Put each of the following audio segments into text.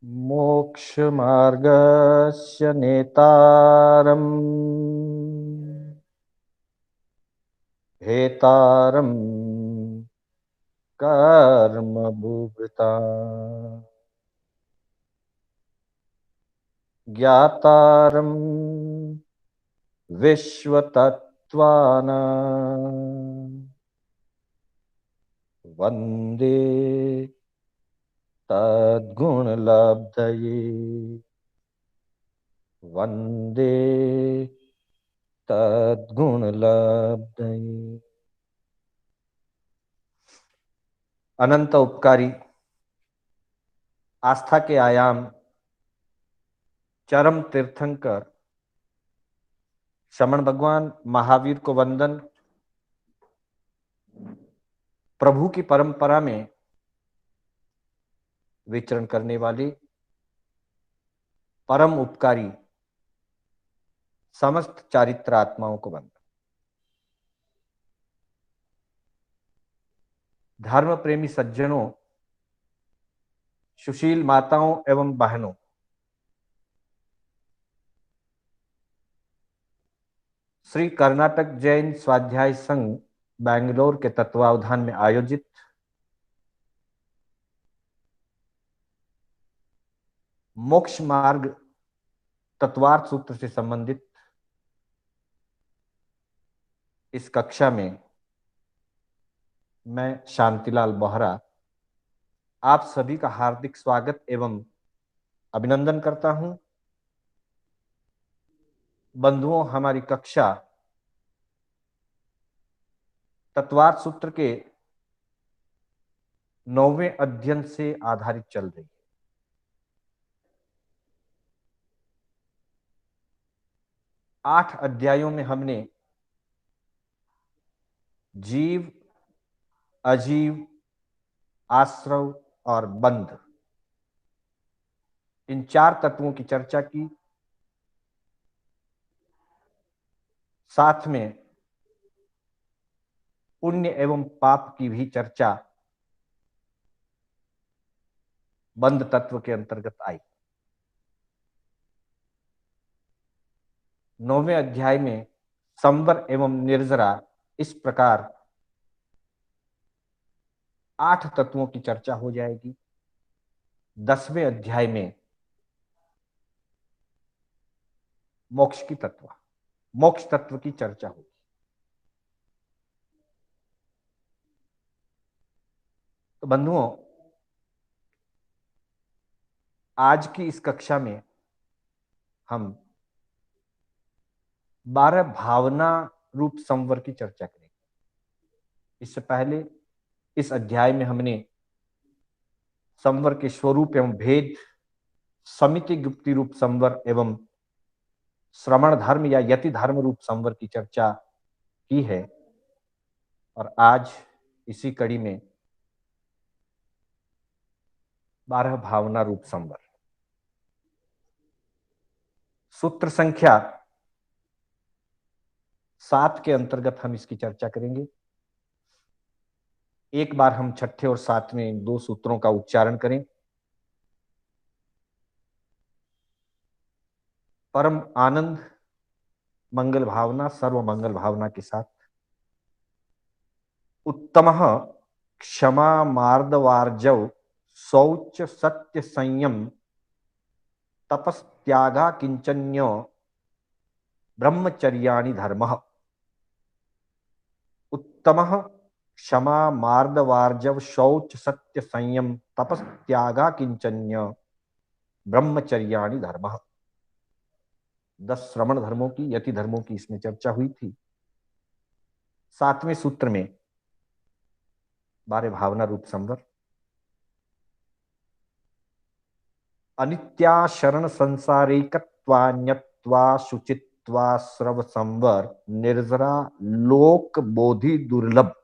मोक्षमार्गस्य नेतारम् हेतारम् कर्मभुभृता ज्ञातारम् विश्वतत्त्वानाम् वन्दे तद्गुणलब्धये वन्दे तद्गुणलब्धये। अनंत उपकारी, आस्था के आयाम, चरम तीर्थंकर श्रमण भगवान महावीर को वंदन। प्रभु की परंपरा में विचरण करने वाले परम उपकारी समस्त चारित्र आत्माओं को वंदन। धर्म प्रेमी सज्जनों, सुशील माताओं एवं बहनों, श्री कर्नाटक जैन स्वाध्याय संघ बैंगलोर के तत्वावधान में आयोजित मोक्ष मार्ग तत्वार्थ सूत्र से संबंधित इस कक्षा में मैं शांतिलाल बोहरा आप सभी का हार्दिक स्वागत एवं अभिनंदन करता हूं। बंधुओं, हमारी कक्षा तत्वार्थ सूत्र के 9वें अध्ययन से आधारित चल रही है। आठ अध्यायों में हमने जीव, अजीव, आश्रव और बंध, इन चार तत्वों की चर्चा की। साथ में पुण्य एवं पाप की भी चर्चा बंध तत्व के अंतर्गत आई। 9वें अध्याय में संवर एवं निर्जरा, इस प्रकार 8 तत्वों की चर्चा हो जाएगी। 10वें अध्याय में मोक्ष तत्व की चर्चा होगी। तो बंधुओं, आज की इस कक्षा में हम 12 भावना रूप संवर की चर्चा करेंगे। इससे पहले इस अध्याय में हमने संवर के स्वरूप एवं भेद, समिति गुप्ति रूप संवर एवं श्रमण धर्म या यति धर्म रूप संवर की चर्चा की है। और आज इसी कड़ी में 12 भावना रूप संवर, सूत्र संख्या 7 के अंतर्गत हम इसकी चर्चा करेंगे। एक बार हम छठे और 7वें 2 सूत्रों का उच्चारण करें। परम आनंद मंगल भावना, सर्व मंगल भावना के साथ। उत्तमः क्षमा मार्दवार्जव शौच सत्य संयम तपस्त्यागा किंचन्यो ब्रह्मचर्याणि धर्मः। उत्तमः क्षमा मार्दवार्जव शौच सत्य संयम तपस्त्यागा किंचन्य ब्रह्मचर्याणि धर्मः। 10 श्रमण धर्मों की, यति धर्मों की इसमें चर्चा हुई थी। 7वें सूत्र में 12 भावना रूप संवर। अनित्या शरण संसारिकत्वान्यत्वा शुचित्वा श्रव संवर निर्जरा लोक बोधि दुर्लभ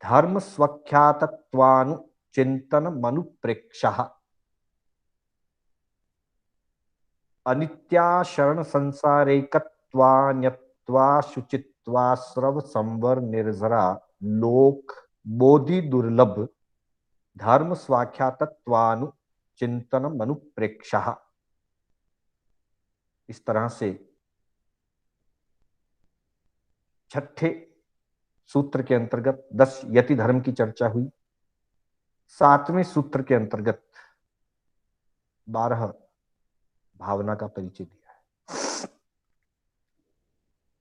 धर्म स्वख्यातत्वानु चिंतन मनुप्रेक्षः। अनित्या शरण संसारिकत्वान्यत्वा शुचित्वा श्रव संवर निर्जरा लोक बोधि दुर्लभ धर्म स्वाख्यातत्वानु चिंतनम अनुप्रेक्षः। इस तरह से छठे सूत्र के अंतर्गत 10 यति धर्म की चर्चा हुई। 7वें सूत्र के अंतर्गत 12 भावना का परिचय दिया है।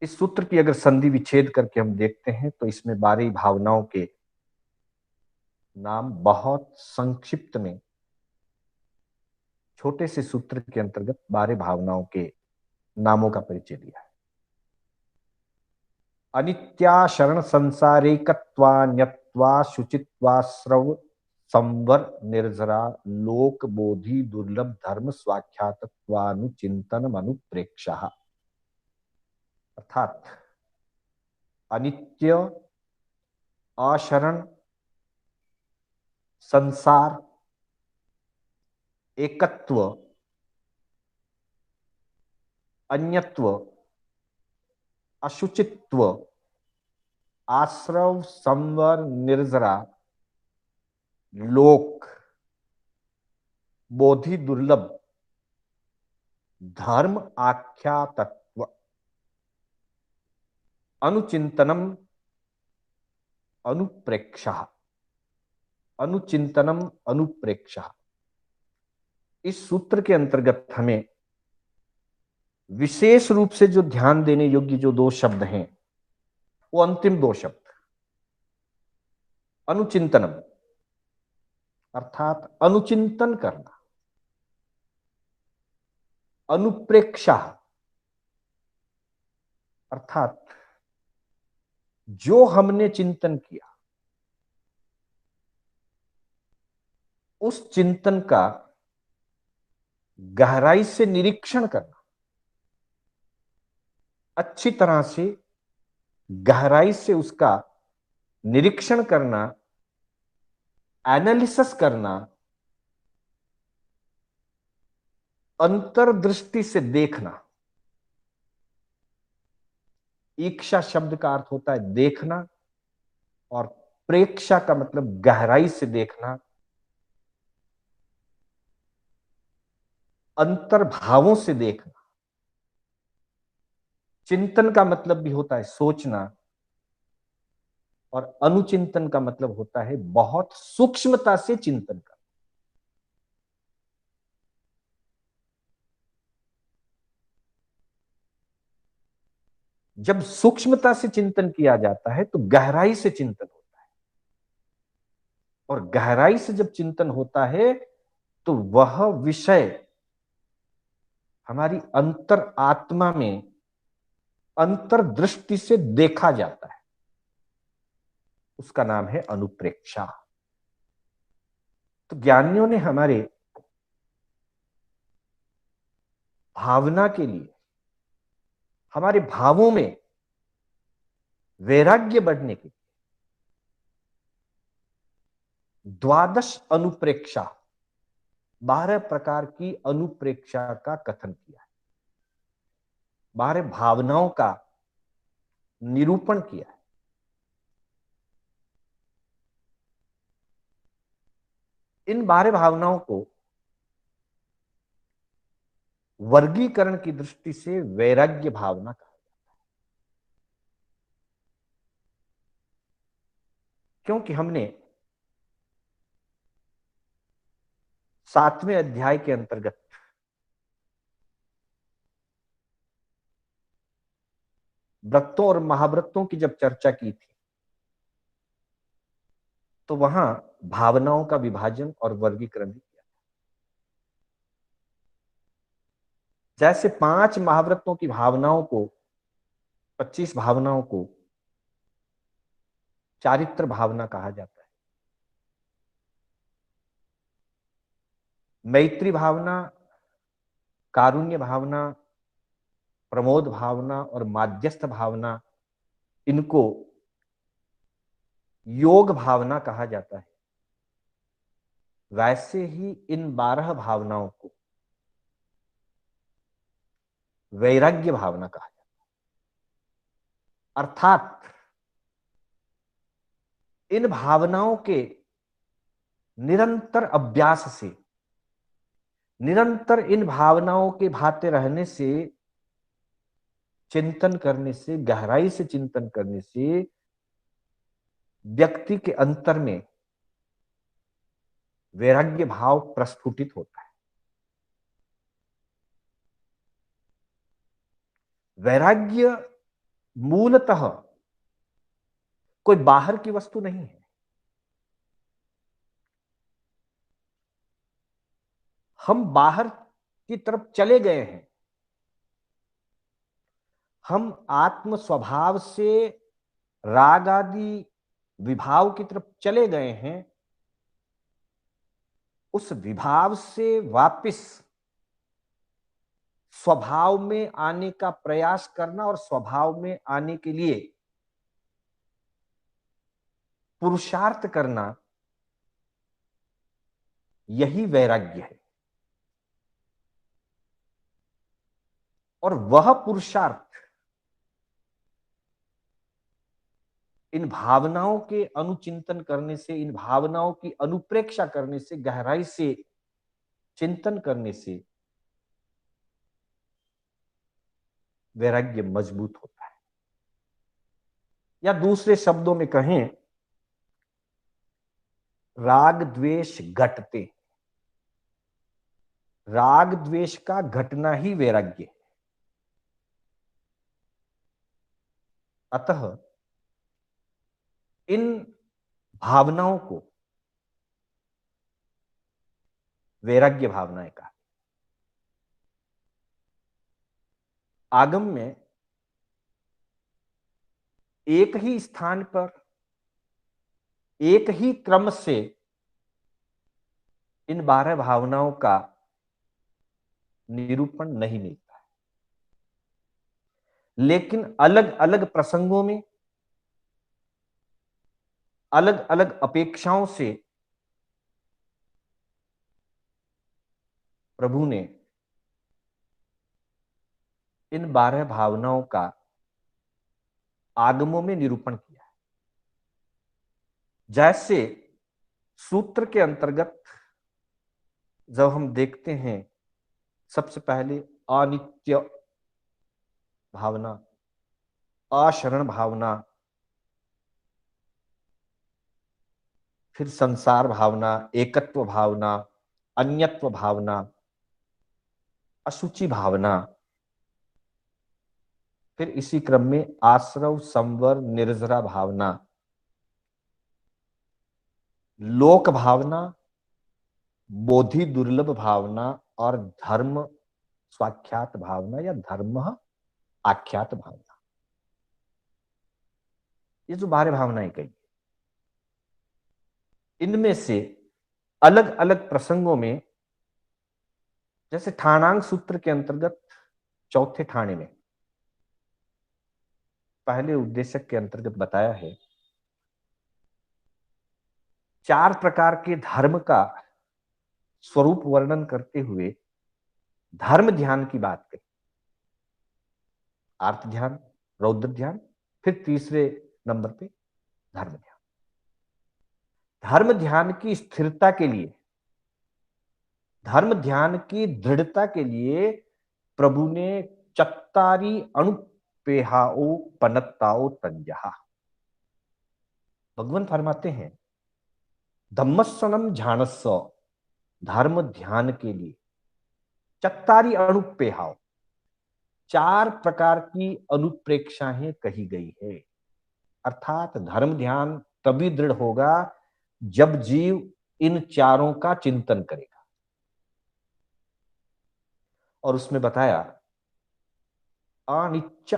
इस सूत्र की अगर संधि विच्छेद करके हम देखते हैं तो इसमें 12 भावनाओं के नाम बहुत संक्षिप्त में छोटे से सूत्र के अंतर्गत 12 भावनाओं के नामों का परिचय दिया है। अनित्या शरण संसारेकत्वा न्यत्वा शुचित्वा श्रव संवर निर्जरा लोक बोधि दुर्लभ धर्म स्वाख्यातत्वानुचिंतन अनुप्रेक्षः। अर्थात अनित्य, अशरण, संसार, एकत्व, अन्यत्व, अशुचित्व, आश्रव, संवर, निर्जरा, लोक, बोधि दुर्लभ, धर्म आख्या तत्व, अनुचिंतनम अनुप्रेक्षः। अनुचिंतनम अनुप्रेक्षः, इस सूत्र के अंतर्गत हमें विशेष रूप से जो ध्यान देने योग्य जो 2 शब्द हैं वो अंतिम 2 शब्द। अनुचिंतनम अर्थात अनुचिंतन करना, अनुप्रेक्षा अर्थात जो हमने चिंतन किया उस चिंतन का गहराई से निरीक्षण करना, अच्छी तरह से गहराई से उसका निरीक्षण करना, एनालिसिस करना, अंतर्दृष्टि से देखना। ईक्षा शब्द का अर्थ होता है देखना और प्रेक्षा का मतलब गहराई से देखना, अंतर्भावों से देखना। चिंतन का मतलब भी होता है सोचना और अनुचिंतन का मतलब होता है बहुत सूक्ष्मता से चिंतन करना। जब सूक्ष्मता से चिंतन किया जाता है तो गहराई से चिंतन होता है, और गहराई से जब चिंतन होता है तो वह विषय हमारी अंतर आत्मा में अंतर्दृष्टि से देखा जाता है। उसका नाम है अनुप्रेक्षा। तो ज्ञानियों ने हमारे भावना के लिए, हमारे भावों में वैराग्य बढ़ने के लिए 12 अनुप्रेक्षा, 12 प्रकार की अनुप्रेक्षा का कथन किया है, 12 भावनाओं का निरूपण किया है। इन 12 भावनाओं को वर्गीकरण की दृष्टि से वैराग्य भावना कहा जाता है, क्योंकि हमने 7वें अध्याय के अंतर्गत व्रतों और महाव्रतों की जब चर्चा की थी तो वहां भावनाओं का विभाजन और वर्गीकरण भी किया। जैसे 5 महाव्रतों की भावनाओं को, 25 भावनाओं को चारित्र भावना कहा जाता है। मैत्री भावना, कारुण्य भावना, प्रमोद भावना और माध्यस्थ भावना, इनको योग भावना कहा जाता है। वैसे ही इन 12 भावनाओं को वैराग्य भावना कहा जाता है। अर्थात इन भावनाओं के निरंतर अभ्यास से निरंतर इन भावनाओं के भाते रहने से, चिंतन करने से, गहराई से चिंतन करने से व्यक्ति के अंतर में वैराग्य भाव प्रस्फुटित होता है। वैराग्य मूलतः कोई बाहर की वस्तु नहीं है। हम बाहर की तरफ चले गए हैं, हम आत्म स्वभाव से राग आदि विभाव की तरफ चले गए हैं। उस विभाव से वापस स्वभाव में आने का प्रयास करना और स्वभाव में आने के लिए पुरुषार्थ करना, यही वैराग्य है। और वह पुरुषार्थ इन भावनाओं के अनुचिंतन करने से, इन भावनाओं की अनुप्रेक्षा करने से, गहराई से चिंतन करने से वैराग्य मजबूत होता है। या दूसरे शब्दों में कहें, राग द्वेष घटते, राग द्वेष का घटना ही वैराग्य है। अतः इन भावनाओं को वैराग्य भावनाएं कहा। आगम में एक ही स्थान पर एक ही क्रम से इन 12 भावनाओं का निरूपण नहीं मिलता है, लेकिन अलग अलग प्रसंगों में अलग अलग अपेक्षाओं से प्रभु ने इन 12 भावनाओं का आगमों में निरूपण किया है। जैसे सूत्र के अंतर्गत जब हम देखते हैं, सबसे पहले अनित्य भावना, अशरण भावना, फिर संसार भावना, एकत्व भावना, अन्यत्व भावना, अशुचि भावना, फिर इसी क्रम में आश्रव, संवर, निर्जरा भावना, लोक भावना, बोधि दुर्लभ भावना और धर्म स्वाख्यात भावना या धर्म आख्यात भावना। ये जो 12 भावनाएं कही, इनमें से अलग अलग प्रसंगों में, जैसे ठाणांग सूत्र के अंतर्गत चौथे ठाणे में पहले उद्देश्य के अंतर्गत बताया है, 4 प्रकार के धर्म का स्वरूप वर्णन करते हुए धर्म ध्यान की बात कही। आर्त ध्यान, रौद्र ध्यान, फिर तीसरे नंबर पे धर्म ध्यान। धर्म ध्यान की स्थिरता के लिए, धर्म ध्यान की दृढ़ता के लिए प्रभु ने चत्तारी अणुपेहाओ पनत्ताओ तंजहा। भगवान फरमाते हैं, धम्मस्वनम झाणस्व, धर्म ध्यान के लिए चत्तारी अणुपेहाओ, 4 प्रकार की अनुप्रेक्षाएं कही गई है। अर्थात धर्म ध्यान तभी दृढ़ होगा जब जीव इन चारों का चिंतन करेगा। और उसमें बताया अनिच्च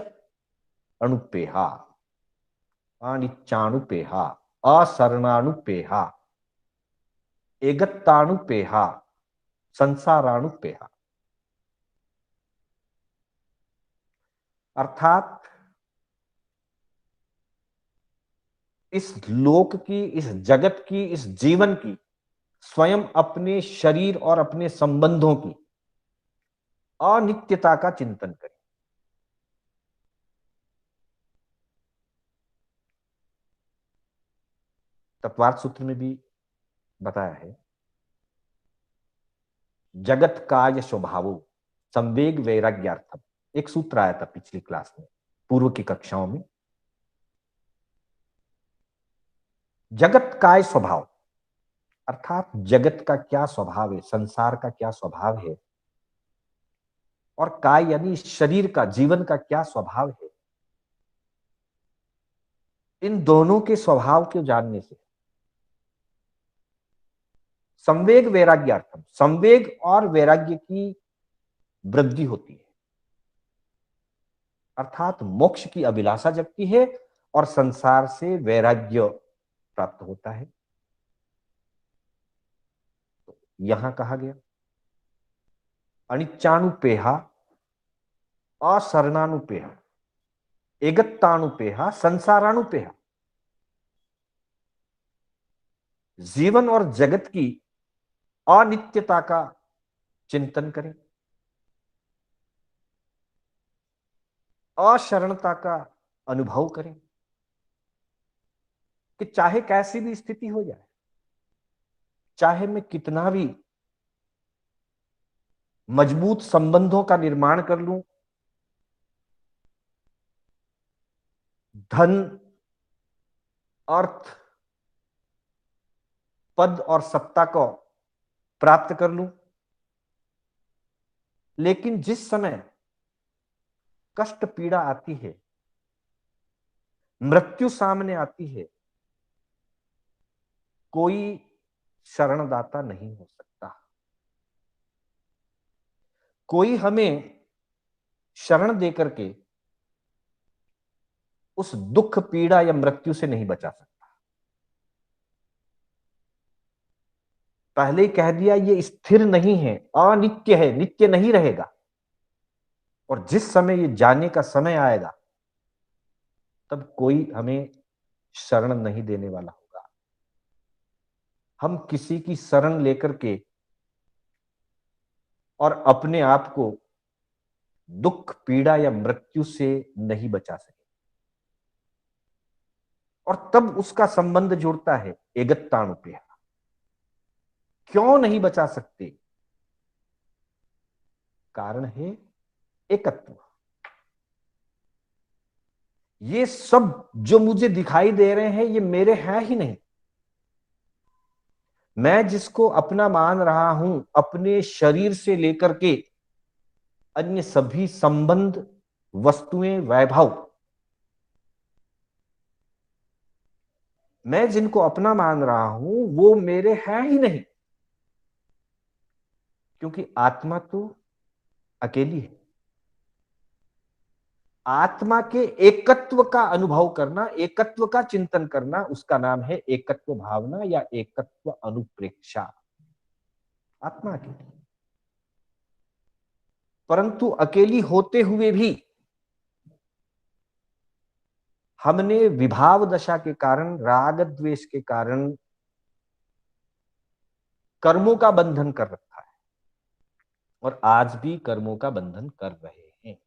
अणुपेहा, अनिच्चाणुपेहा, असरणानुपेहा, एगत्तानुपेहा, संसारानुपेहा। अर्थात इस लोक की, इस जगत की, इस जीवन की, स्वयं अपने शरीर और अपने संबंधों की अनित्यता का चिंतन करें। तत्वार्थ सूत्र में भी बताया है, जगत काय स्वभावो संवेग वैराग्यार्थम, एक सूत्र आया था पिछली क्लास में, पूर्व की कक्षाओं में। जगत काय स्वभाव अर्थात जगत का क्या स्वभाव है, संसार का क्या स्वभाव है, और काय यानी शरीर का, जीवन का क्या स्वभाव है। इन दोनों के स्वभाव को जानने से संवेग वैराग्यार्थम, संवेग और वैराग्य की वृद्धि होती है, अर्थात मोक्ष की अभिलाषा जगती है और संसार से वैराग्य प्राप्त होता है। तो यहां कहा गया अनिच्चानुपेहा, अशरणानुपेहा, एगत्तानुपेहा, संसारानुपेहा। जीवन और जगत की अनित्यता का चिंतन करें, अशरणता का अनुभव करें कि चाहे कैसी भी स्थिति हो जाए, चाहे मैं कितना भी मजबूत संबंधों का निर्माण कर लूं, धन, अर्थ, पद और सत्ता को प्राप्त कर लूं, लेकिन जिस समय कष्ट पीड़ा आती है, मृत्यु सामने आती है, कोई शरणदाता नहीं हो सकता। कोई हमें शरण देकर के उस दुख पीड़ा या मृत्यु से नहीं बचा सकता। पहले ही कह दिया ये स्थिर नहीं है, अनित्य है, नित्य नहीं रहेगा। और जिस समय ये जाने का समय आएगा तब कोई हमें शरण नहीं देने वाला होगा। हम किसी की शरण लेकर के और अपने आप को दुख पीड़ा या मृत्यु से नहीं बचा सके। और तब उसका संबंध जुड़ता है एगत्तानुपेय। क्यों नहीं बचा सकते? कारण है एकत्व। ये सब जो मुझे दिखाई दे रहे हैं ये मेरे हैं ही नहीं। मैं जिसको अपना मान रहा हूं, अपने शरीर से लेकर के अन्य सभी संबंध, वस्तुएं, वैभव, मैं जिनको अपना मान रहा हूं वो मेरे हैं ही नहीं। क्योंकि आत्मा तो अकेली है। आत्मा के एकत्व का अनुभव करना, एकत्व का चिंतन करना, उसका नाम है एकत्व भावना या एकत्व अनुप्रेक्षा। आत्मा अकेली, परंतु अकेली होते हुए भी हमने विभाव दशा के कारण, राग द्वेष के कारण कर्मों का बंधन कर रखा है और आज भी कर्मों का बंधन कर रहे हैं।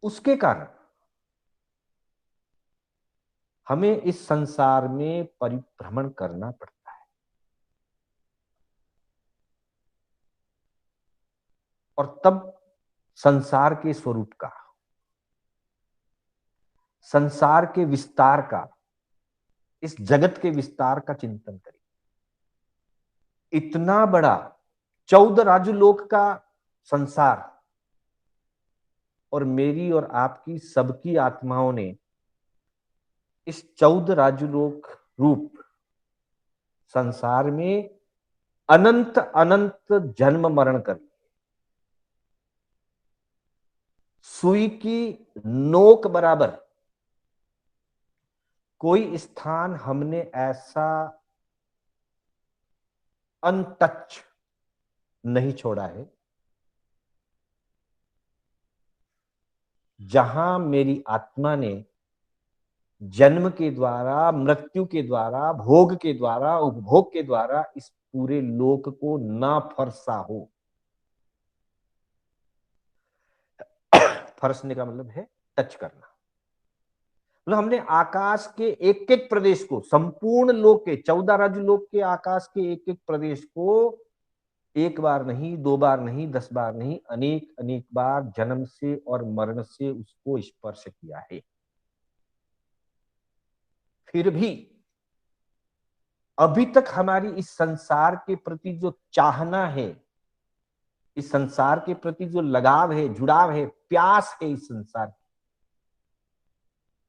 उसके कारण हमें इस संसार में परिभ्रमण करना पड़ता है। और तब संसार के स्वरूप का, संसार के विस्तार का, इस जगत के विस्तार का चिंतन करें। इतना बड़ा 14 राजुलोक का संसार और मेरी और आपकी सबकी आत्माओं ने इस 14 राजुलोक रूप संसार में अनंत अनंत जन्म मरण कर, सुई की नोक बराबर कोई स्थान हमने ऐसा अनटच नहीं छोड़ा है जहां मेरी आत्मा ने जन्म के द्वारा, मृत्यु के द्वारा, भोग के द्वारा, उपभोग के द्वारा इस पूरे लोक को ना फरसा हो। फरसने का मतलब है टच करना। मतलब हमने आकाश के एक एक प्रदेश को, संपूर्ण लोक के 14 राज्य लोक के आकाश के एक एक प्रदेश को एक बार नहीं, 2 बार नहीं, 10 बार नहीं, अनेक अनेक बार जन्म से और मरण से उसको स्पर्श किया है। फिर भी अभी तक हमारी इस संसार के प्रति जो चाहना है, इस संसार के प्रति जो लगाव है, जुड़ाव है, प्यास है इस संसार की,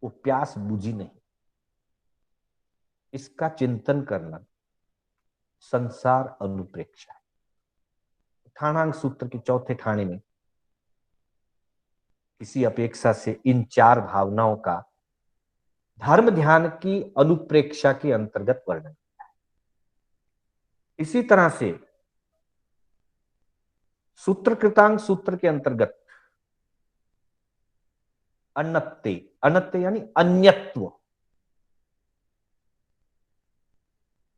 वो प्यास बुझी नहीं। इसका चिंतन करना संसार अनुप्रेक्षा है। ठाणांक सूत्र के चौथे ठाणे में किसी अपेक्षा से इन 4 भावनाओं का धर्म ध्यान की अनुप्रेक्षा के अंतर्गत वर्णन किया है। इसी तरह से सूत्र कृतांक सूत्र के अंतर्गत अन्नत्ते, अन्नत्ते यानी अन्यत्व,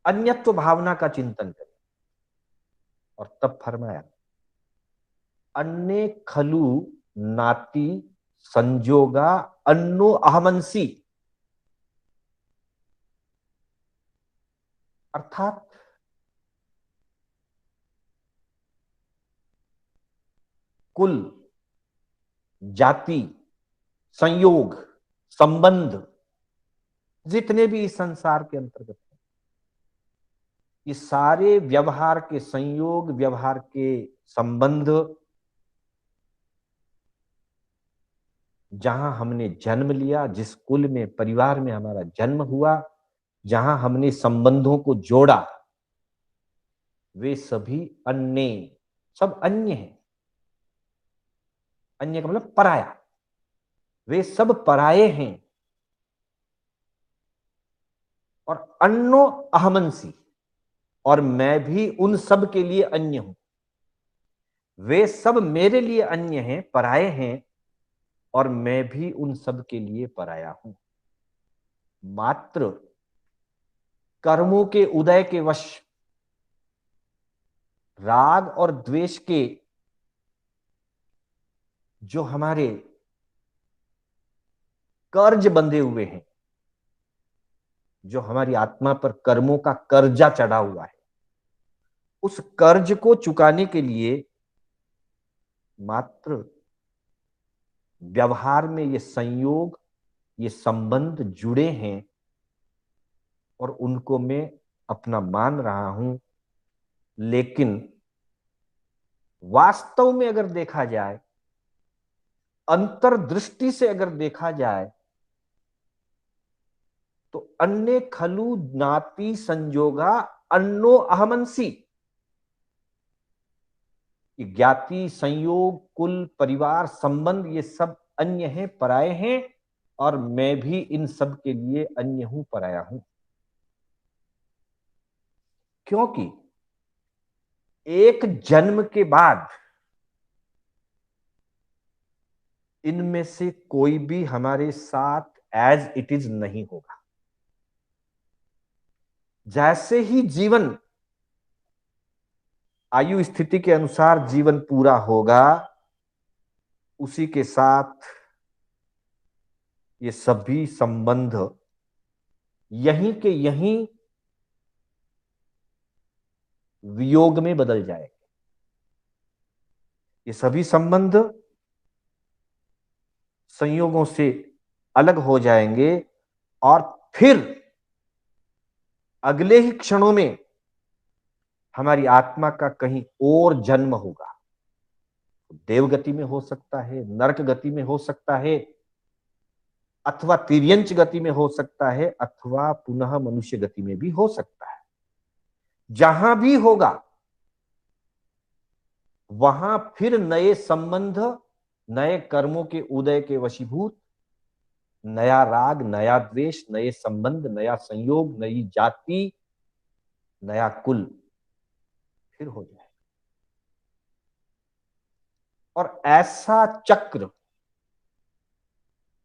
अन्यत्व भावना का चिंतन करें और तब फरमाया अन्य खलु नाति संजोगा अन्नो अहमंसी, अर्थात कुल, जाति, संयोग, संबंध जितने भी इस संसार के अंतर्गत हैं, ये सारे व्यवहार के संयोग, व्यवहार के संबंध, जहां हमने जन्म लिया, जिस कुल में, परिवार में हमारा जन्म हुआ, जहां हमने संबंधों को जोड़ा, वे सभी अन्य, सब अन्य हैं। अन्य का मतलब पराया, वे सब पराये हैं। और अन्नो अहमंसी, और मैं भी उन सब के लिए अन्य हूं। वे सब मेरे लिए अन्य हैं, पराये हैं, और मैं भी उन सब के लिए पराया हूं। मात्र कर्मों के उदय के वश, राग और द्वेष के जो हमारे कर्ज बंधे हुए हैं, जो हमारी आत्मा पर कर्मों का कर्जा चढ़ा हुआ है, उस कर्ज को चुकाने के लिए मात्र व्यवहार में ये संयोग, ये संबंध जुड़े हैं, और उनको मैं अपना मान रहा हूं। लेकिन वास्तव में अगर देखा जाए, अंतर्दृष्टि से अगर देखा जाए, तो अन्य खलु नाती संजोगा अन्नो अहमंसी, ज्ञाति, संयोग, कुल, परिवार, संबंध, ये सब अन्य हैं, पराये हैं, और मैं भी इन सब के लिए अन्य हूं, पराया हूं। क्योंकि एक जन्म के बाद इनमें से कोई भी हमारे साथ एज इट इज नहीं होगा। जैसे ही जीवन, आयु स्थिति के अनुसार जीवन पूरा होगा, उसी के साथ ये सभी संबंध यहीं के यहीं वियोग में बदल जाएंगे। ये सभी संबंध संयोगों से अलग हो जाएंगे, और फिर अगले ही क्षणों में हमारी आत्मा का कहीं और जन्म होगा। देवगति में हो सकता है, नरक गति में हो सकता है, अथवा तिर्यंच गति में हो सकता है, अथवा पुनः मनुष्य गति में भी हो सकता है। जहां भी होगा वहां फिर नए संबंध, नए कर्मों के उदय के वशीभूत, नया राग, नया द्वेष, नए संबंध, नया संयोग, नई जाति, नया कुल फिर हो जाए। और ऐसा चक्र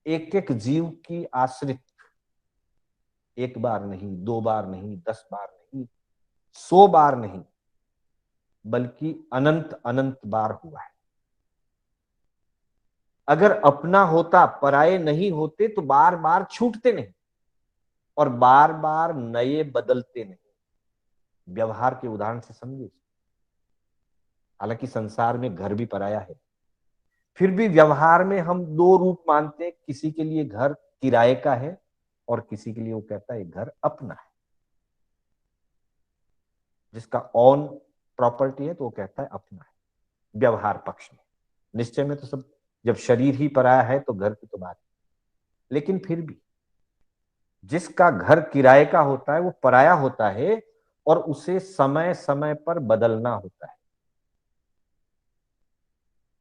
एक एक जीव की आश्रित, एक बार नहीं, 2 बार नहीं, 10 बार नहीं, 100 बार नहीं, बल्कि अनंत अनंत बार हुआ है। अगर अपना होता, पराये नहीं होते, तो बार बार छूटते नहीं और बार बार नए बदलते नहीं। व्यवहार के उदाहरण से समझिए। हालांकि संसार में घर भी पराया है, फिर भी व्यवहार में हम दो रूप मानते हैं। किसी के लिए घर किराए का है और किसी के लिए वो कहता है घर अपना है। जिसका ऑन प्रॉपर्टी है तो वो कहता है अपना है। व्यवहार पक्ष में, निश्चय में तो सब, जब शरीर ही पराया है तो घर की तो बात है। लेकिन फिर भी जिसका घर किराए का होता है वो पराया होता है और उसे समय समय पर बदलना होता है।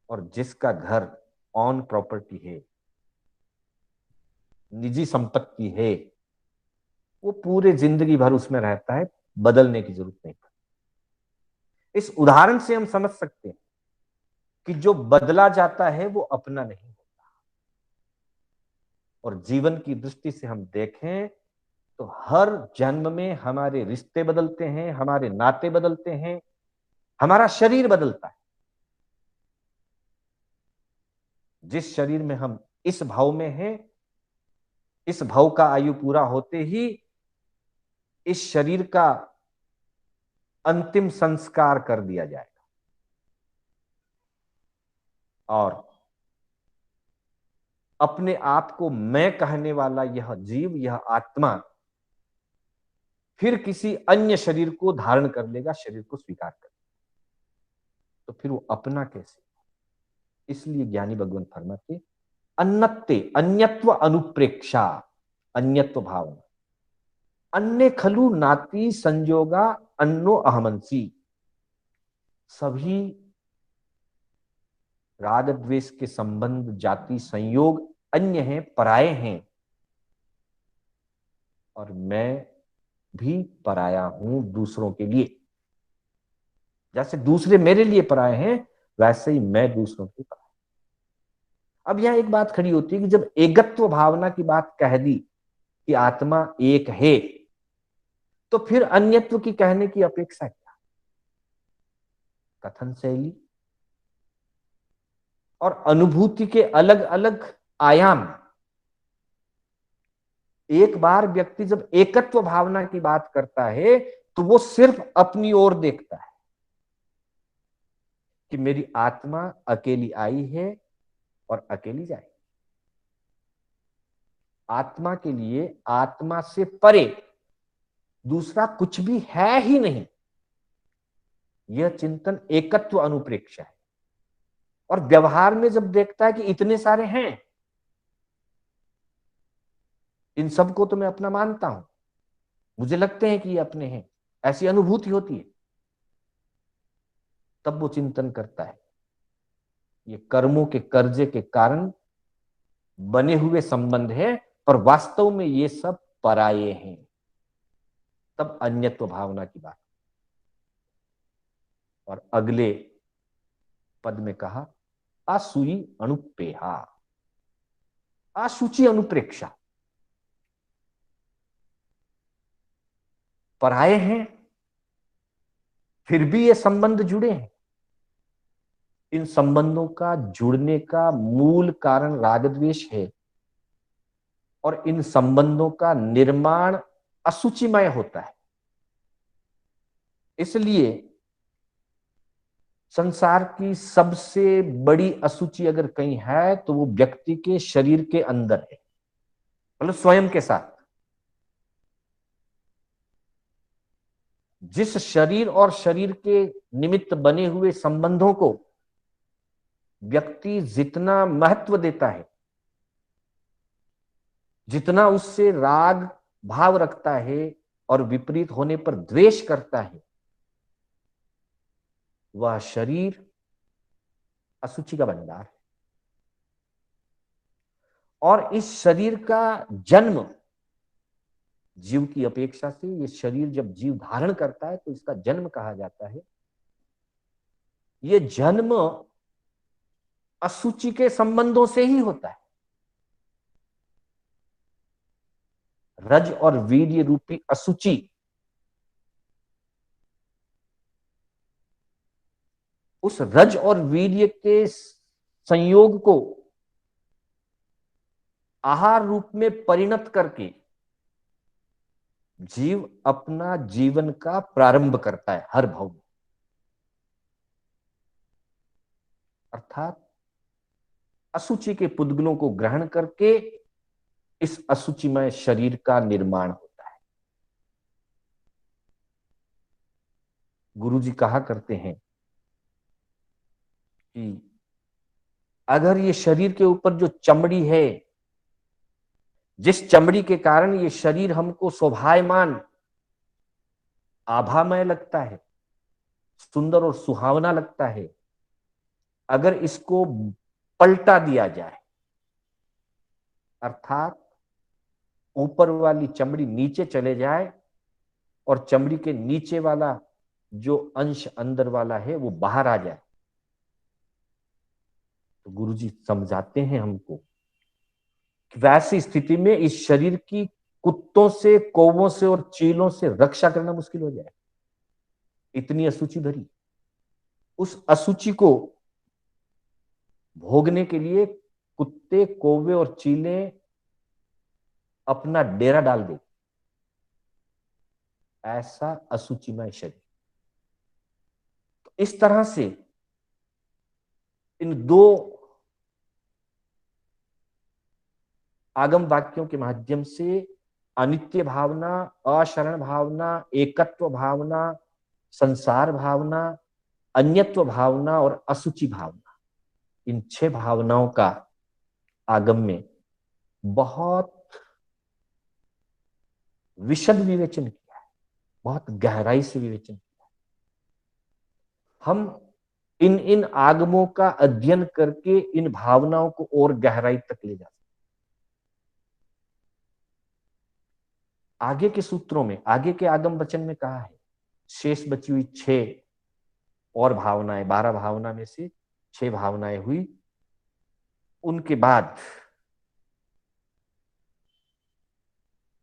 और जिसका घर ऑन प्रॉपर्टी है, निजी संपत्ति है, वो पूरे जिंदगी भर उसमें रहता है, बदलने की जरूरत नहीं पड़ती। इस उदाहरण से हम समझ सकते हैं कि जो बदला जाता है वो अपना नहीं होता। और जीवन की दृष्टि से हम देखें तो हर जन्म में हमारे रिश्ते बदलते हैं, हमारे नाते बदलते हैं, हमारा शरीर बदलता है। जिस शरीर में हम इस भाव में हैं, इस भाव का आयु पूरा होते ही इस शरीर का अंतिम संस्कार कर दिया जाएगा। और अपने आप को मैं कहने वाला यह जीव, यह आत्मा फिर किसी अन्य शरीर को धारण कर लेगा, शरीर को स्वीकार कर। तो फिर वो अपना कैसे? इसलिए ज्ञानी भगवान फरमाते अन्नत्ते अन्यत्व अनुप्रेक्षा, अन्यत्व भावना, अन्य खलु नाती संजोगा अन्नो अहमंसी। सभी राग द्वेष के संबंध, जाति संयोग अन्य हैं, पराये हैं, और मैं भी पराया हूं दूसरों के लिए। जैसे दूसरे मेरे लिए पराये हैं, वैसे ही मैं दूसरों के पराया। अब यह एक बात खड़ी होती है कि जब एकत्व भावना की बात कह दी कि आत्मा एक है, तो फिर अन्यत्व की कहने की अपेक्षा क्या? कथन शैली और अनुभूति के अलग अलग आयाम। एक बार व्यक्ति जब एकत्व भावना की बात करता है तो वो सिर्फ अपनी ओर देखता है कि मेरी आत्मा अकेली आई है और अकेली जाएगी। आत्मा के लिए आत्मा से परे दूसरा कुछ भी है ही नहीं। यह चिंतन एकत्व अनुप्रेक्षा है। और व्यवहार में जब देखता है कि इतने सारे हैं, इन सबको तो मैं अपना मानता हूं, मुझे लगते हैं कि ये अपने हैं, ऐसी अनुभूति होती है, तब वो चिंतन करता है ये कर्मों के कर्जे के कारण बने हुए संबंध है, पर वास्तव में ये सब पराये हैं। तब अन्यत्व भावना की बात। और अगले पद में कहा असुई अनुपेहा, अशुचि अनुप्रेक्षा। पराये हैं फिर भी ये संबंध जुड़े हैं। इन संबंधों का जुड़ने का मूल कारण राग द्वेष है और इन संबंधों का निर्माण असुचिमय होता है। इसलिए संसार की सबसे बड़ी असुचि अगर कहीं है तो वो व्यक्ति के शरीर के अंदर है, मतलब स्वयं के साथ। जिस शरीर और शरीर के निमित्त बने हुए संबंधों को व्यक्ति जितना महत्व देता है, जितना उससे राग भाव रखता है और विपरीत होने पर द्वेष करता है, वह शरीर असुचि का भंडार है। और इस शरीर का जन्म जीव की अपेक्षा से, ये शरीर जब जीव धारण करता है तो इसका जन्म कहा जाता है। ये जन्म असुचि के संबंधों से ही होता है। रज और वीर्य रूपी असुचि उस रज और वीर्य के संयोग को आहार रूप में परिणत करके जीव अपना जीवन का प्रारंभ करता है हर भाव में। अर्थात असुचि के पुद्गलों को ग्रहण करके इस असुचिमय शरीर का निर्माण होता है। गुरुजी कहा करते हैं कि अगर ये शरीर के ऊपर जो चमड़ी है, जिस चमड़ी के कारण ये शरीर हमको शोभायमान आभामय लगता है, सुंदर और सुहावना लगता है, अगर इसको पलटा दिया जाए, अर्थात ऊपर वाली चमड़ी नीचे चले जाए और चमड़ी के नीचे वाला जो अंश अंदर वाला है वो बाहर आ जाए, तो गुरुजी समझाते हैं हमको कि वैसी स्थिति में इस शरीर की कुत्तों से, कौवों से और चीलों से रक्षा करना मुश्किल हो जाए। इतनी असुचि भरी उस असुचि को भोगने के लिए कुत्ते, कौवे और चीले अपना डेरा डाल दे, ऐसा असुचिमय शरीर। तो इस तरह से इन दो आगम वाक्यों के माध्यम से अनित्य भावना, अशरण भावना, एकत्व भावना, संसार भावना, अन्यत्व भावना और असुचि भावना, इन 6 भावनाओं का आगम में बहुत विशद विवेचन किया है, बहुत गहराई से विवेचन किया है। हम इन आगमों का अध्ययन करके इन भावनाओं को और गहराई तक ले जा सकते। आगे के सूत्रों में, आगे के आगम वचन में कहा है, शेष बची हुई 6 और भावनाएं, 12 भावना में से 6 भावनाएं हुई। उनके बाद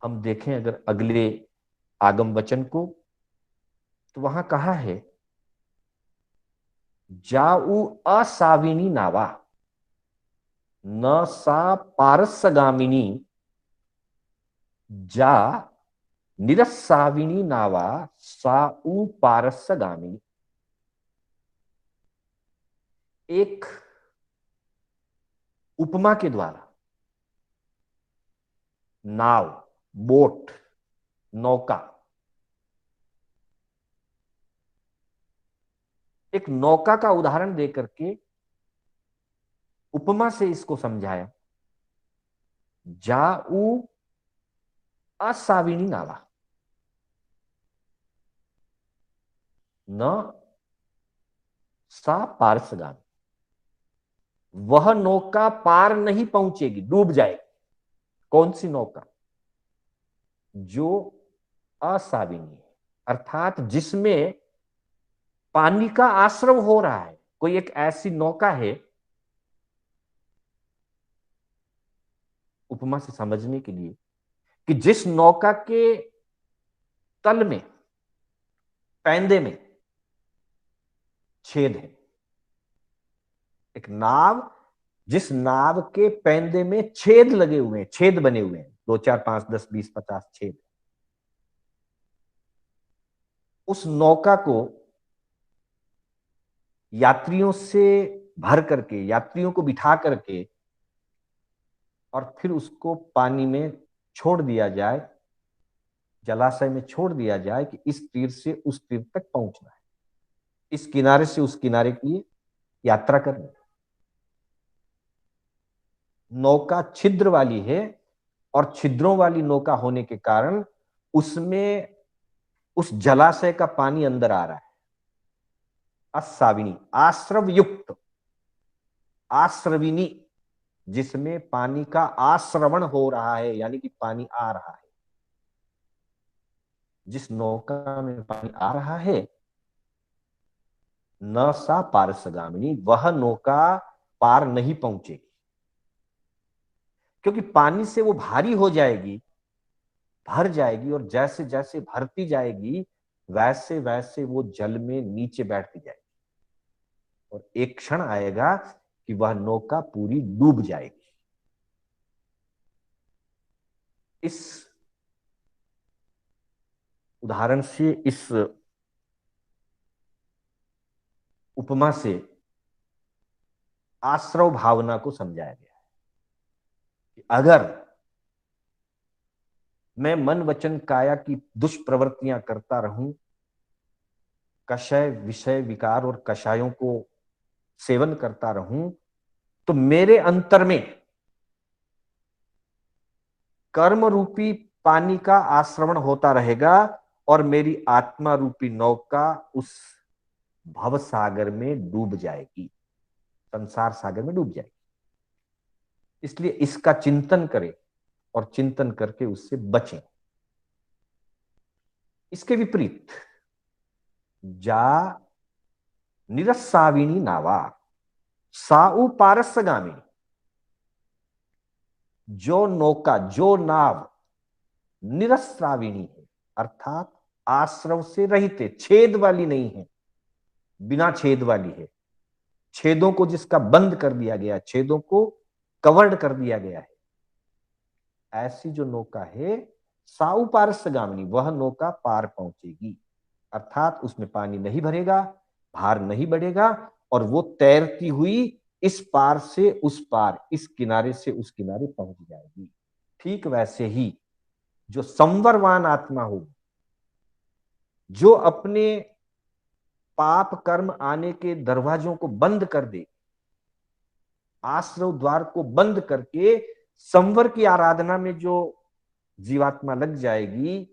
हम देखें अगर अगले आगम वचन को, तो वहां कहा है, जाऊ असाविनी नावा न सा पारसगामिनी, जा निरसाविनी नावा साउ पारसगामिनी। एक उपमा के द्वारा नाव, बोट, नौका, एक नौका का उदाहरण देकर के उपमा से इसको समझाया। जाऊ असाविनी नावा, न सा पारसगामी, वह नौका पार नहीं पहुंचेगी, डूब जाएगी। कौन सी नौका? जो असाविनी है, अर्थात जिसमें पानी का आश्रव हो रहा है। कोई एक ऐसी नौका है, उपमा से समझने के लिए, कि जिस नौका के तल में, पैंदे में छेद है। एक नाव, जिस नाव के पैंदे में छेद लगे हुए हैं, छेद बने हुए हैं, 2, 4, 5, 10, 20, 50 छेद, उस नौका को यात्रियों से भर करके, यात्रियों को बिठा करके और फिर उसको पानी में छोड़ दिया जाए, जलाशय में छोड़ दिया जाए कि इस तीर से उस तीर तक पहुंचना है, इस किनारे से उस किनारे के लिए यात्रा करनी। नौका छिद्र वाली है और छिद्रों वाली नौका होने के कारण उसमें उस जलाशय का पानी अंदर आ रहा है। असाविनी, आश्रव युक्त, आश्रविनी, जिसमें पानी का आश्रवण हो रहा है, यानी कि पानी आ रहा है। जिस नौका में पानी आ रहा है, न सा पारसगामिनी, वह नौका पार नहीं पहुंचेगी, क्योंकि पानी से वो भारी हो जाएगी, भर जाएगी, और जैसे जैसे भरती जाएगी वैसे वैसे वो जल में नीचे बैठती जाएगी, और एक क्षण आएगा कि वह नौका पूरी डूब जाएगी। इस उदाहरण से, इस उपमा से आश्रव भावना को समझाया गया है कि अगर मैं मन वचन काया की दुष्प्रवृत्तियां करता रहूं, कषय विषय विकार और कषायों को सेवन करता रहूं, तो मेरे अंतर में कर्म रूपी पानी का आश्रवण होता रहेगा और मेरी आत्मा रूपी नौका उस भव सागर में डूब जाएगी, संसार सागर में डूब जाएगी। इसलिए इसका चिंतन करें और चिंतन करके उससे बचें। इसके विपरीत, जा निरस्साविणी नावा साउ पारसगामी, जो नौका, जो नाव निरस्राविणी है, अर्थात आश्रव से रहित है, छेद वाली नहीं है, बिना छेद वाली है। छेदों को जिसका बंद कर दिया गया, छेदों को कवर्ड कर दिया गया है, ऐसी जो नौका है साउ पारसगामिनी, वह नौका पार पहुंचेगी, अर्थात उसमें पानी नहीं भरेगा, भार नहीं बढ़ेगा और वो तैरती हुई इस पार से उस पार, इस किनारे से उस किनारे पहुंच जाएगी। ठीक वैसे ही जो संवरवान आत्मा हो, जो अपने पाप कर्म आने के दरवाजों को बंद कर दे, आश्रव द्वार को बंद करके संवर की आराधना में जो जीवात्मा लग जाएगी,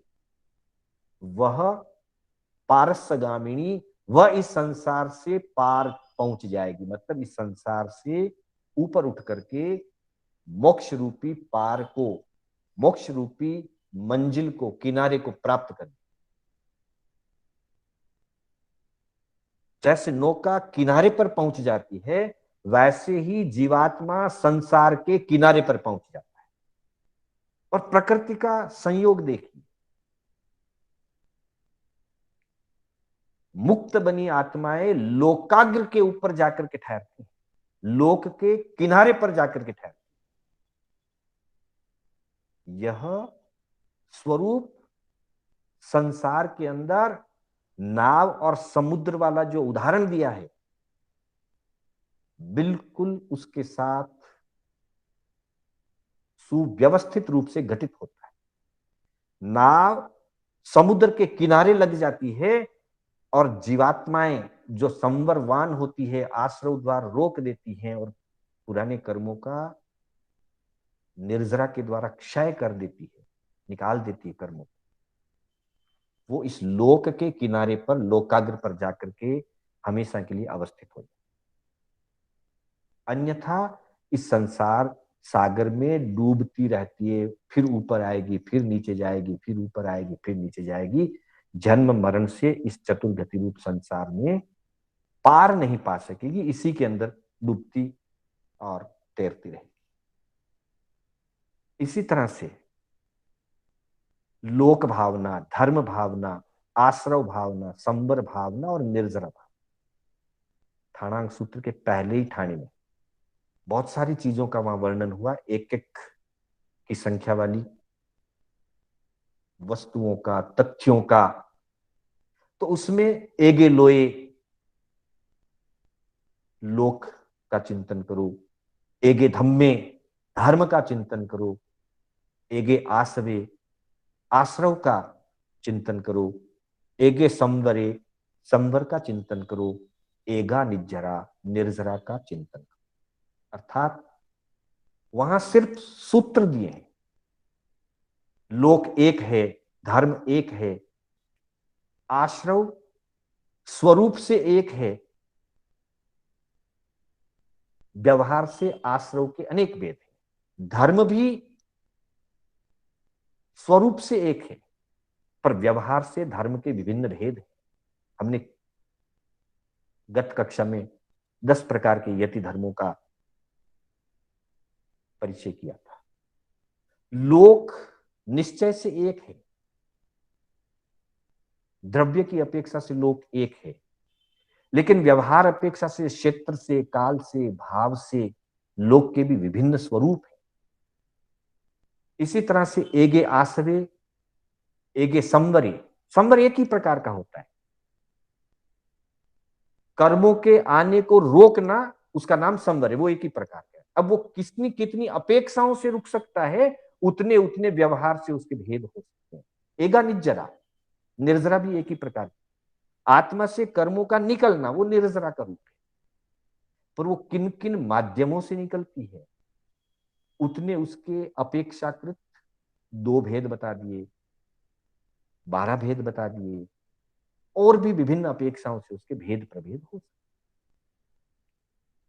वह पारसगामिनी, वह इस संसार से पार पहुंच जाएगी, मतलब इस संसार से ऊपर उठ करके मोक्ष रूपी पार को, मोक्ष रूपी मंजिल को, किनारे को प्राप्त कर। जैसे नौका किनारे पर पहुंच जाती है, वैसे ही जीवात्मा संसार के किनारे पर पहुंच जाता है। और प्रकृति का संयोग देखिए, मुक्त बनी आत्माएं लोकाग्र के ऊपर जाकर के ठहरती हैं, लोक के किनारे पर जाकर के ठहरती। यह स्वरूप संसार के अंदर नाव और समुद्र वाला जो उदाहरण दिया है, बिल्कुल उसके साथ सुव्यवस्थित रूप से घटित होता है। नाव समुद्र के किनारे लग जाती है और जीवात्माएं जो संवरवान होती है, आश्रव द्वार रोक देती हैं और पुराने कर्मों का निर्जरा के द्वारा क्षय कर देती है, निकाल देती है कर्मों को, वो इस लोक के किनारे पर, लोकाग्र पर जाकर के हमेशा के लिए अवस्थित हो जाए। अन्यथा इस संसार सागर में डूबती रहती है, फिर ऊपर आएगी, फिर नीचे जाएगी, फिर ऊपर आएगी, फिर नीचे जाएगी, जन्म मरण से इस चतुर्गति रूप संसार में पार नहीं पा सकेगी, इसी के अंदर डूबती और तैरती रहेगी। इसी तरह से लोक भावना, धर्म भावना, आश्रव भावना, संवर भावना और निर्जरा भावना, ठाणांग सूत्र के पहले ही ठाणे में बहुत सारी चीजों का वहां वर्णन हुआ, एक एक की संख्या वाली वस्तुओं का, तथ्यों का। तो उसमें एगे लोए, लोक का चिंतन करो, एगे धम्मे, धर्म का चिंतन करो, एगे आसवे, आश्रव का चिंतन करो, एगे संवरे, संवर का चिंतन करो, एगा निजरा, निर्जरा का चिंतन करो। अर्थात वहां सिर्फ सूत्र दिए हैं, लोक एक है, धर्म एक है, आश्रव स्वरूप से एक है, व्यवहार से आश्रव के अनेक भेद हैं। धर्म भी स्वरूप से एक है, पर व्यवहार से धर्म के विभिन्न भेद हैं। हमने गत कक्षा में 10 प्रकार के यति धर्मों का परिचय किया था। लोक निश्चय से एक है, द्रव्य की अपेक्षा से लोक एक है, लेकिन व्यवहार अपेक्षा से, क्षेत्र से, काल से, भाव से लोक के भी विभिन्न स्वरूप हैं। इसी तरह से एगे आसवे, एगे संवरे, संवर एक ही प्रकार का होता है। कर्मों के आने को रोकना, उसका नाम संवर है, वो एक ही प्रकार का है। अब वो कितनी कितनी अपेक्षाओं से रुक सकता है, उतने उतने व्यवहार से उसके भेद हो सकते हैं। एगा निर्जरा, निर्जरा भी एक ही प्रकार की। आत्मा से कर्मों का निकलना, वो निर्जरा का रूप है। पर वो किन किन माध्यमों से निकलती है, उतने उसके अपेक्षाकृत 2 भेद बता दिए, 12 भेद बता दिए, और भी विभिन्न अपेक्षाओं से उसके भेद प्रभेद हो सकते।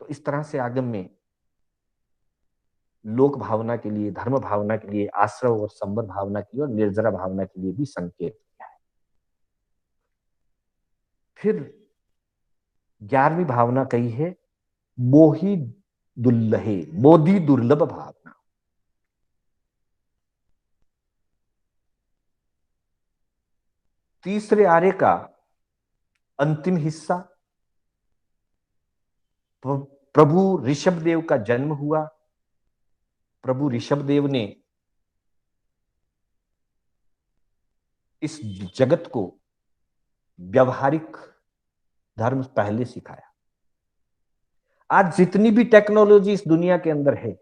तो इस तरह से आगम में लोक भावना के लिए, धर्म भावना के लिए, आश्रव और संवर भावना के लिए और निर्जरा भावना के लिए भी संकेत किया है। फिर 11वीं भावना कही है मोहि दुर्लहे, मोदी दुर्लभ भावना। तीसरे आर्य का अंतिम हिस्सा, प्रभु ऋषभ देव का जन्म हुआ। प्रभु ऋषभ देव ने इस जगत को व्यवहारिक धर्म पहले सिखाया। आज जितनी भी टेक्नोलॉजी इस दुनिया के अंदर है,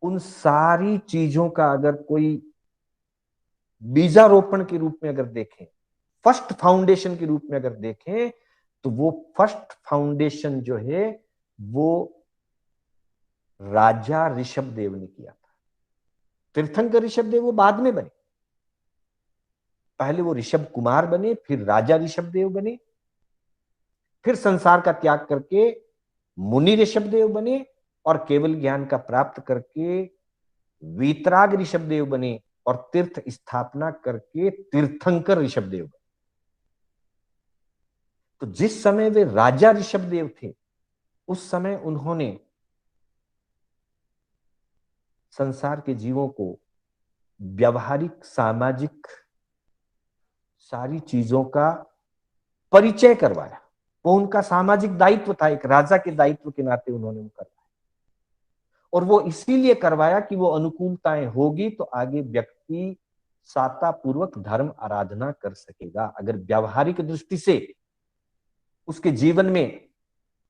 उन सारी चीजों का अगर कोई बीजारोपण के रूप में अगर देखें, फर्स्ट फाउंडेशन के रूप में अगर देखें, तो वो फर्स्ट फाउंडेशन जो है वो राजा ऋषभ देव ने किया था। तीर्थंकर ऋषभ देव वो बाद में बने, पहले वो ऋषभ कुमार बने, फिर राजा ऋषभ देव बने, फिर संसार का त्याग करके मुनि ऋषभ देव बने, और केवल ज्ञान का प्राप्त करके वीतराग ऋषभ देव बने, और तीर्थ स्थापना करके तीर्थंकर ऋषभ देव बने। तो जिस समय वे राजा ऋषभ देव थे, उस समय उन्होंने संसार के जीवों को व्यवहारिक, सामाजिक सारी चीजों का परिचय करवाया। वो उनका सामाजिक दायित्व था, एक राजा के दायित्व के नाते उन्होंने वो करवाया। और वो इसीलिए करवाया कि वो अनुकूलताएं होगी तो आगे व्यक्ति साता पूर्वक धर्म आराधना कर सकेगा। अगर व्यवहारिक दृष्टि से उसके जीवन में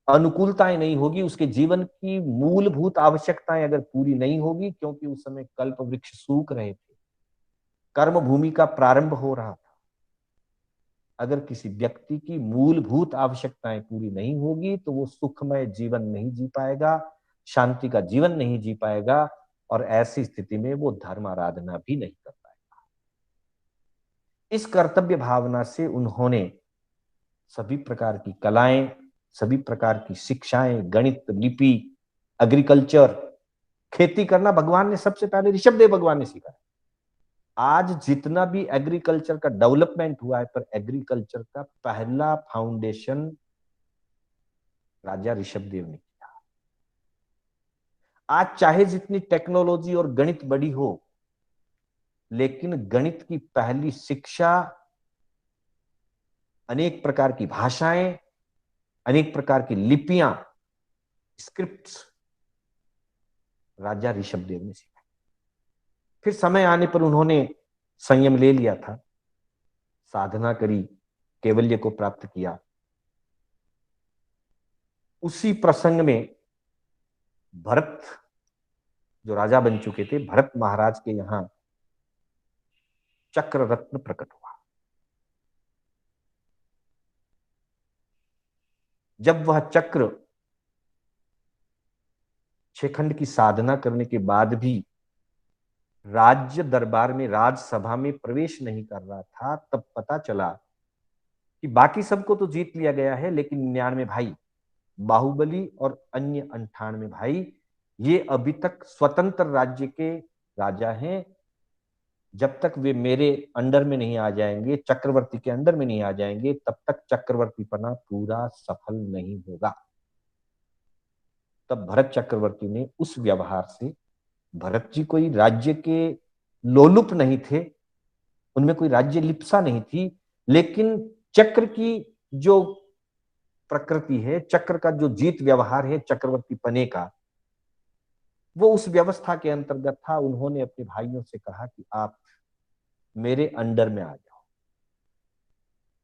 अनुकूलताएं नहीं होगी, उसके जीवन की मूलभूत आवश्यकताएं अगर पूरी नहीं होगी, क्योंकि उस समय कल्प वृक्ष सूख रहे थे, कर्म भूमि का प्रारंभ हो रहा था। अगर किसी व्यक्ति की मूलभूत आवश्यकताएं पूरी नहीं होगी तो वो सुखमय जीवन नहीं जी पाएगा, शांति का जीवन नहीं जी पाएगा, और ऐसी स्थिति में वो धर्म आराधना भी नहीं कर पाएगा। इस कर्तव्य भावना से उन्होंने सभी प्रकार की कलाएं, सभी प्रकार की शिक्षाएं, गणित, लिपि, एग्रीकल्चर, खेती करना भगवान ने सबसे पहले ऋषभ देव भगवान ने सिखाया। आज जितना भी एग्रीकल्चर का डेवलपमेंट हुआ है, पर एग्रीकल्चर का पहला फाउंडेशन राजा ऋषभ देव ने किया। आज चाहे जितनी टेक्नोलॉजी और गणित बड़ी हो, लेकिन गणित की पहली शिक्षा, अनेक प्रकार की भाषाएं, अनेक प्रकार की लिपियां, स्क्रिप्ट्स राजा ऋषभ देव ने सिखाई। फिर समय आने पर उन्होंने संयम ले लिया था, साधना करी, कैवल्य को प्राप्त किया। उसी प्रसंग में भरत जो राजा बन चुके थे, भरत महाराज के यहां चक्र रत्न प्रकट हुआ। जब वह चक्र शिखंड की साधना करने के बाद भी राज्य दरबार में, राजसभा में प्रवेश नहीं कर रहा था, तब पता चला कि बाकी सबको तो जीत लिया गया है, लेकिन 99 भाई बाहुबली और अन्य 98 भाई, ये अभी तक स्वतंत्र राज्य के राजा हैं। जब तक वे मेरे अंडर में नहीं आ जाएंगे, चक्रवर्ती के अंडर में नहीं आ जाएंगे, तब तक चक्रवर्ती पना पूरा सफल नहीं होगा। तब भरत चक्रवर्ती ने उस व्यवहार से, भरत जी कोई राज्य के लोलुप नहीं थे, उनमें कोई राज्य लिप्सा नहीं थी, लेकिन चक्र की जो प्रकृति है, चक्र का जो जीत व्यवहार है चक्रवर्ती पने का, वो उस व्यवस्था के अंतर्गत था। उन्होंने अपने भाइयों से कहा कि आप मेरे अंडर में आ जाओ।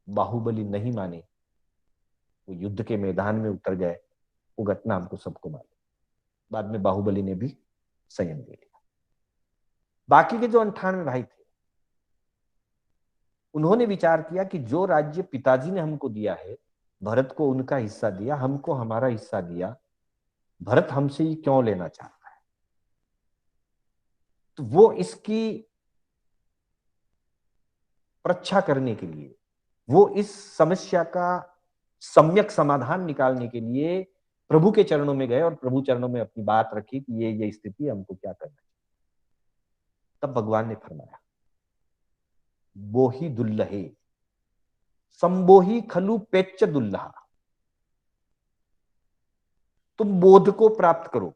बाहुबली नहीं माने, वो युद्ध के मैदान में उतर गए। वो घटना हमको सबको मालूम। बाद में बाहुबली ने भी संयम दे लिया। बाकी के जो 98 भाई थे, उन्होंने विचार किया कि जो राज्य पिताजी ने हमको दिया है, भरत को उनका हिस्सा दिया, हमको हमारा हिस्सा दिया, भरत हमसे ही क्यों लेना चाहता है। तो वो इसकी परीक्षा करने के लिए, वो इस समस्या का सम्यक समाधान निकालने के लिए प्रभु के चरणों में गए और प्रभु चरणों में अपनी बात रखी कि ये स्थिति, हमको क्या करना है। तब भगवान ने फरमाया, बोही दुल्लहे संबोही खलु पेच्च दुल्लहा। तुम बोध को प्राप्त करो।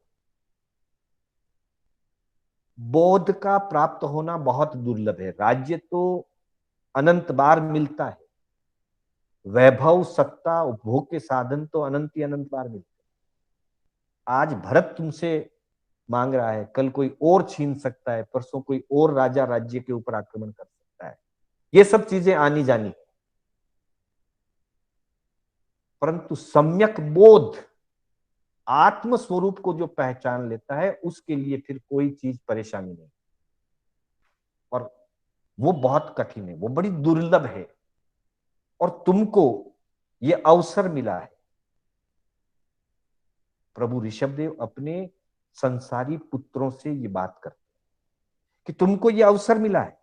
बोध का प्राप्त होना बहुत दुर्लभ है। राज्य तो अनंत बार मिलता है, वैभव, सत्ता, उपभोग के साधन तो अनंत ही अनंत बार मिलते हैं। आज भरत तुमसे मांग रहा है, कल कोई और छीन सकता है, परसों कोई और राजा राज्य के ऊपर आक्रमण कर सकता है। ये सब चीजें आनी जानी, परंतु सम्यक बोध, आत्म स्वरूप को जो पहचान लेता है, उसके लिए फिर कोई चीज परेशानी नहीं। और वो बहुत कठिन है, वो बड़ी दुर्लभ है। और तुमको ये अवसर मिला है। प्रभु ऋषभदेव अपने संसारी पुत्रों से ये बात करते हैं कि तुमको ये अवसर मिला है,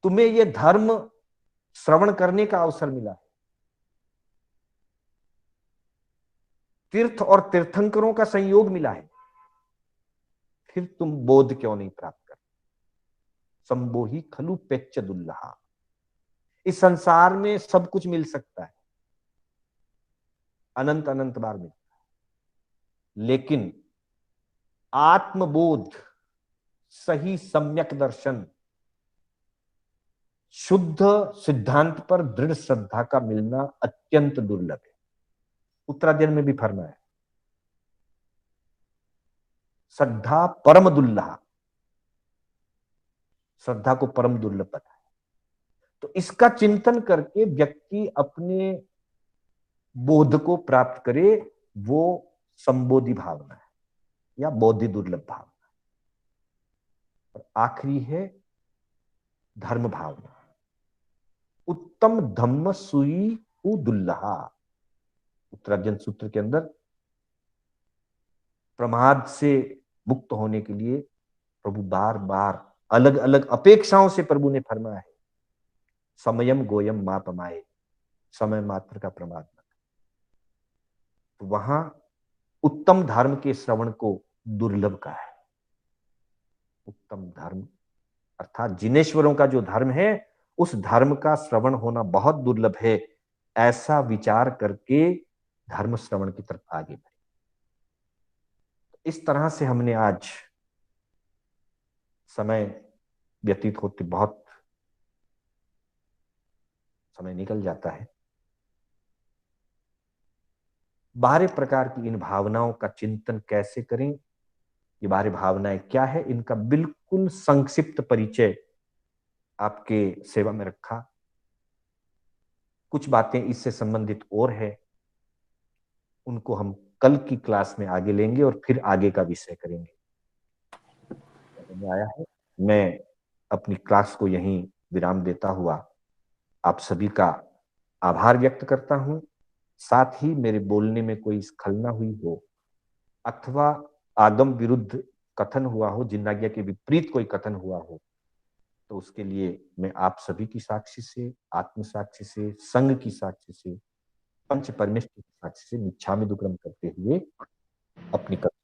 तुम्हें ये धर्म श्रवण करने का अवसर मिला है। तीर्थ और तीर्थंकरों का संयोग मिला है, फिर तुम बोध क्यों नहीं प्राप्त कर। संबोही खलु पेच्च दुल्लहा। इस संसार में सब कुछ मिल सकता है, अनंत अनंत बार मिलता है, लेकिन आत्मबोध, सही सम्यक दर्शन, शुद्ध सिद्धांत पर दृढ़ श्रद्धा का मिलना अत्यंत दुर्लभ है। उत्तराध्ययन में भी फरमाया है, श्रद्धा परम दुर्लभ, श्रद्धा को परम दुर्लभ बताया। तो इसका चिंतन करके व्यक्ति अपने बोध को प्राप्त करे, वो संबोधि भावना है या बोधि दुर्लभ भावना। और आखिरी है धर्म भावना। उत्तम धम्म सुई दुल्लहा। उत्तराध्ययन सूत्र के अंदर प्रमाद से मुक्त होने के लिए प्रभु बार बार अलग अलग अपेक्षाओं से प्रभु ने फरमाया है, समयम गोयम मापमाए, समय मात्र का प्रमाद न। तो वहां उत्तम धर्म के श्रवण को दुर्लभ का है। उत्तम धर्म अर्थात जिनेश्वरों का जो धर्म है, उस धर्म का श्रवण होना बहुत दुर्लभ है। ऐसा विचार करके धर्म श्रवण की तरफ आगे बढ़े। इस तरह से हमने आज समय व्यतीत होते बहुत समय निकल जाता है। 12 प्रकार की इन भावनाओं का चिंतन कैसे करें, ये 12 भावनाएं क्या है, इनका बिल्कुल संक्षिप्त परिचय आपके सेवा में रखा। कुछ बातें इससे संबंधित और है, उनको हम कल की क्लास में आगे लेंगे और फिर आगे का विषय करेंगे। आया है, मैं अपनी क्लास को यहीं विराम देता हुआ आप सभी का आभार व्यक्त करता हूं। साथ ही मेरे बोलने में कोई स्खलना हुई हो अथवा आगम विरुद्ध कथन हुआ हो, जिन्नाज्ञा के विपरीत कोई कथन हुआ हो, तो उसके लिए मैं आप सभी की साक्षी से, आत्म साक्षी से, संघ की साक्षी से, पंच परमेश्वर की साक्षी से मिच्छामि दुक्कड़म करते हुए अपनी